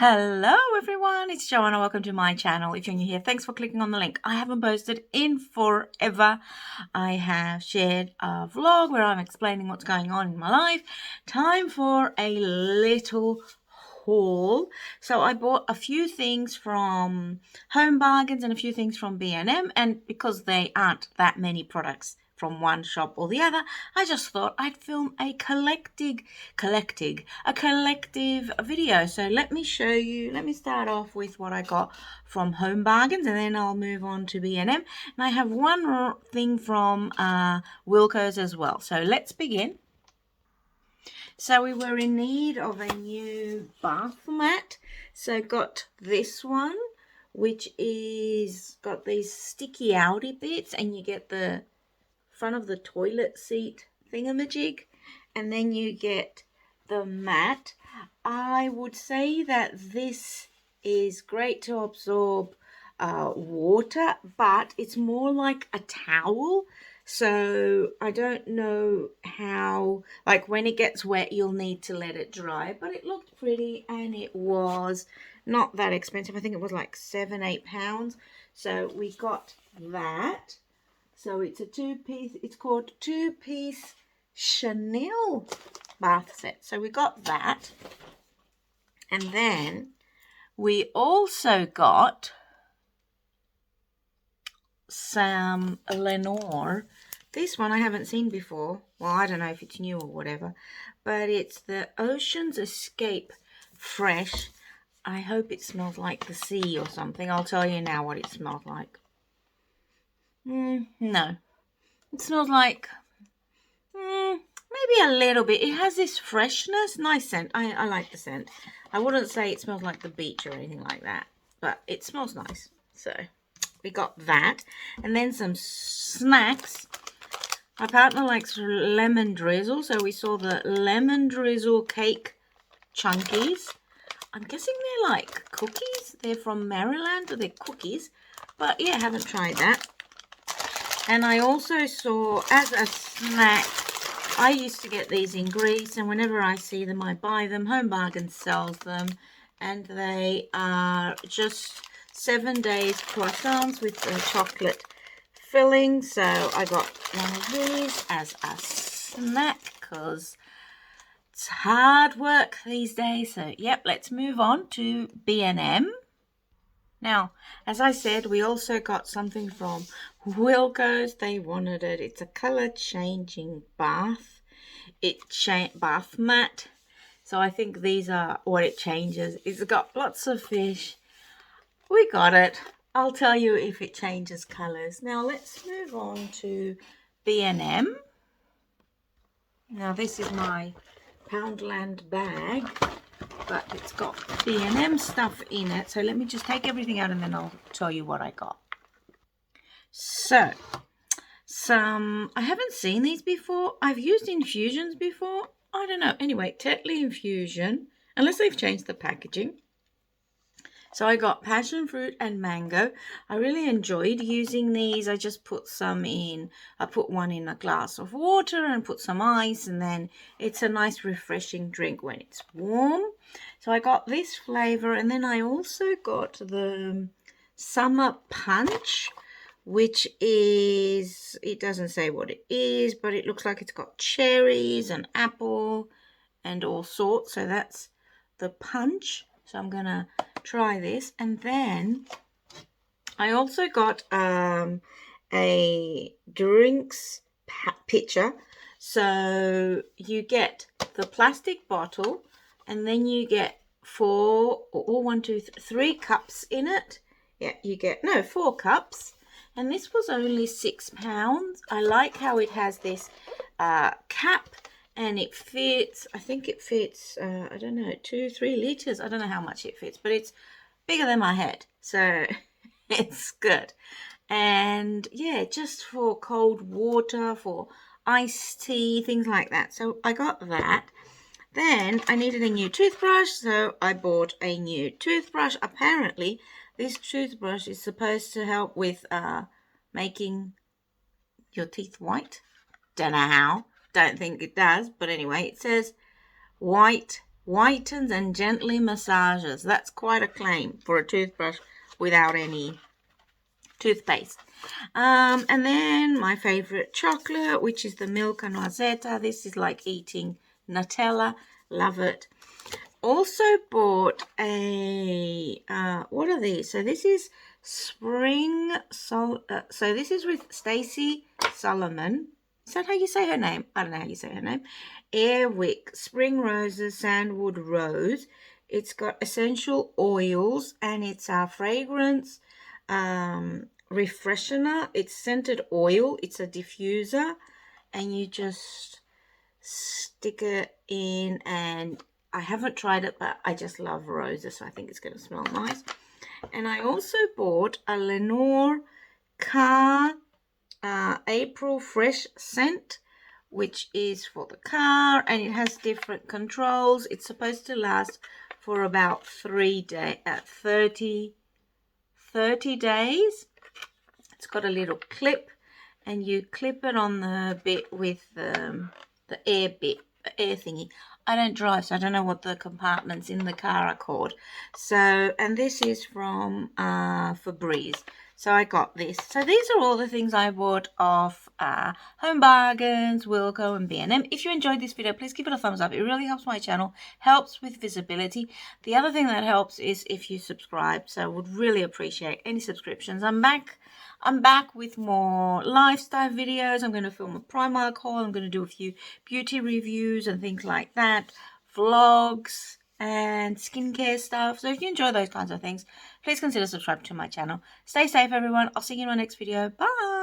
Hello everyone, it's Joanna. Welcome to my channel. If you're new here, thanks for clicking on the link. I haven't posted in forever. I have shared a vlog where I'm explaining what's going on in my life. Time for a little haul. So I bought a few things from Homebargains and a few things from B&M, and because they aren't that many products from one shop or the other, I just thought I'd film a collective video. So let me show you. Let me start off with what I got from Homebargains, and then I'll move on to B&M. And I have one more thing from Wilko's as well. So let's begin. So we were in need of a new bath mat. So got this one, which is got these sticky outy bits, and you get the front of the toilet seat thingamajig, and then you get the mat. I would say that this is great to absorb water, but it's more like a towel. So I don't know how, like when it gets wet, you'll need to let it dry, but it looked pretty and it was not that expensive. I think it was like £7-8. So we got that. So it's a two-piece, it's called two-piece Chanel bath set. So we got that. And then we also got some Lenore. This one I haven't seen before. Well, I don't know if it's new or whatever. But it's the Ocean's Escape Fresh. I hope it smells like the sea or something. I'll tell you now what it smells like. No. It smells like maybe a little bit. It has this freshness. Nice scent. I like the scent. I wouldn't say it smells like the beach or anything like that, but it smells nice. So we got that. And then some snacks. My partner likes lemon drizzle, so we saw the lemon drizzle cake chunkies. I'm guessing they're like cookies. They're from Maryland, or they're cookies. But yeah, haven't tried that. And I also saw, as a snack, I used to get these in Greece, and whenever I see them, I buy them. Homebargains sells them, and they are just 7 days croissants with the chocolate filling. So I got one of these as a snack because it's hard work these days. So, yep, let's move on to B&M. Now, as I said, we also got something from Wilko's. They wanted it. It's a color changing bath. Bath mat. So I think these are what it changes. It's got lots of fish. We got it. I'll tell you if it changes colors. Now let's move on to B&M. Now this is my Poundland bag, but it's got B&M stuff in it. So let me just take everything out and then I'll tell you what I got. So, I haven't seen these before. I've used infusions before. I don't know. Anyway, Tetley infusion, unless they've changed the packaging. So I got passion fruit and mango. I really enjoyed using these. I just put some in. I put one in a glass of water and put some ice, and then it's a nice refreshing drink when it's warm. So I got this flavor, and then I also got the summer punch, which is, it doesn't say what it is, but it looks like it's got cherries and apple and all sorts. So that's the punch. So I'm gonna try this. And then I also got a drinks pitcher. So you get the plastic bottle, and then you get 3 cups in it. Yeah, you get 4 cups, and this was only £6. I like how it has this cap, and it fits, I think it fits, I don't know, 2-3 liters. I don't know how much it fits, but it's bigger than my head, so it's good. And yeah, just for cold water, for iced tea, things like that. So I got that. Then I needed a new toothbrush, so I bought a new toothbrush. Apparently, this toothbrush is supposed to help with making your teeth white. Don't know how. Don't think it does, but anyway, it says white whitens and gently massages. That's quite a claim for a toothbrush without any toothpaste. And then my favorite chocolate, which is the Milka Noisette. This is like eating Nutella. Love it. Also bought a what are these? So this is so this is with Stacey Solomon. Is that how you say her name? I don't know how you say her name. Airwick Spring Roses Sandwood Rose. It's got essential oils and it's a fragrance refreshener. It's scented oil. It's a diffuser, and you just stick it in. And I haven't tried it, but I just love roses, so I think it's going to smell nice. And I also bought a Lenore car April fresh scent, which is for the car, and it has different controls. It's supposed to last for about 30 days. It's got a little clip, and you clip it on the bit with the air bit, the air thingy. I don't drive, so I don't know what the compartments in the car are called. So, and this is from Febreze. So I got this. So these are all the things I bought off Homebargains, Wilko, and B&M. If you enjoyed this video, please give it a thumbs up. It really helps my channel, helps with visibility. The other thing that helps is if you subscribe. So I would really appreciate any subscriptions. I'm back with more lifestyle videos. I'm going to film a Primark haul. I'm going to do a few beauty reviews and things like that. Vlogs and skincare stuff. So if you enjoy those kinds of things, please consider subscribing to my channel. Stay safe, everyone. I'll see you in my next video. Bye.